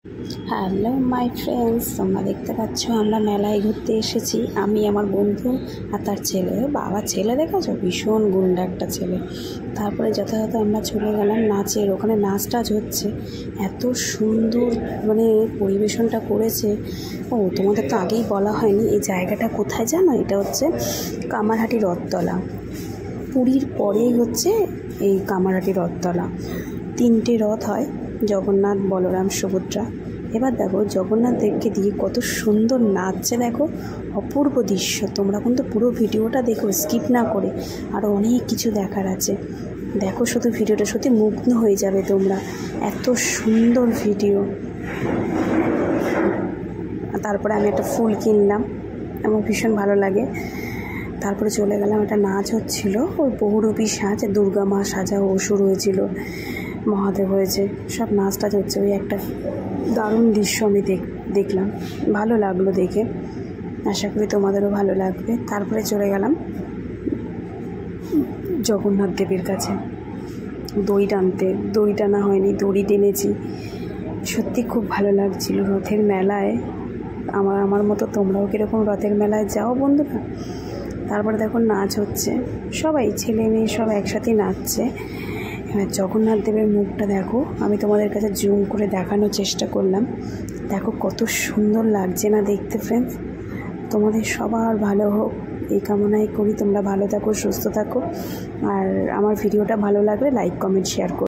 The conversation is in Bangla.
হ্যালো মাই ফ্রেন্ডস, তোমরা দেখতে পাচ্ছ আমরা মেলায় ঘুরতে এসেছি। আমি, আমার বন্ধু আর তার ছেলে। বাবা, ছেলে দেখেছো? ভীষণ গুন্ডা একটা ছেলে। তারপরে যথাযথ আমরা চলে গেলাম নাচের ওখানে। নাচ টাচ হচ্ছে, এত সুন্দর মানে পরিবেশনটা করেছে। ও তোমাদের তো আগেই বলা হয়নি, এই জায়গাটা কোথায় জানো? এটা হচ্ছে কামারহাটি রথতলা। পুরীর পরেই হচ্ছে এই কামারহাটি রথতলা। 3টে রথ হয়, জগন্নাথ, বলরাম, সুভদ্রা। এবার দেখো জগন্নাথ দেবকে দিয়ে কত সুন্দর নাচছে, দেখো অপূর্ব দৃশ্য। তোমরা কিন্তু পুরো ভিডিওটা দেখো, স্কিপ না করে। আরও অনেক কিছু দেখার আছে, দেখো শুধু ভিডিওটা, সত্যি মুগ্ধ হয়ে যাবে তোমরা, এত সুন্দর ভিডিও। তারপরে আমি একটা ফুল কিনলাম, আমার ভীষণ ভালো লাগে। তারপরে চলে গেলাম, একটা নাচ হচ্ছিল, ওই বহুরূপী সাজ, দুর্গা মা সাজা, অসুর হয়েছিল, মহাদেব হয়েছে, সব নাচ টাচ হচ্ছে। ওই একটা দারুণ দৃশ্য আমি দেখলাম, ভালো লাগলো দেখে। আশা করি তোমাদেরও ভালো লাগবে। তারপরে চলে গেলাম জগন্নাথ দেবের কাছে দড়ি টানতে। দড়ি টানা হয়নি, দড়ি টেনেছি। সত্যি খুব ভালো লাগছিল রথের মেলায়। আমার মতো তোমরাও কীরকম রথের মেলায় যাও বন্ধুরা? তারপরে দেখো নাচ হচ্ছে, সবাই ছেলে মেয়ে সব একসাথেই নাচছে। এবার জগন্নাথ দেবের মুখটা দেখো, আমি তোমাদের কাছে জুম করে দেখানোর চেষ্টা করলাম। দেখো কত সুন্দর লাগছে না দেখতে ফ্রেন্ডস? তোমাদের সবার ভালো হোক এই কামনাই করি। তোমরা ভালো থাকো, সুস্থ থাকো। আর আমার ভিডিওটা ভালো লাগলে লাইক, কমেন্ট, শেয়ার করো।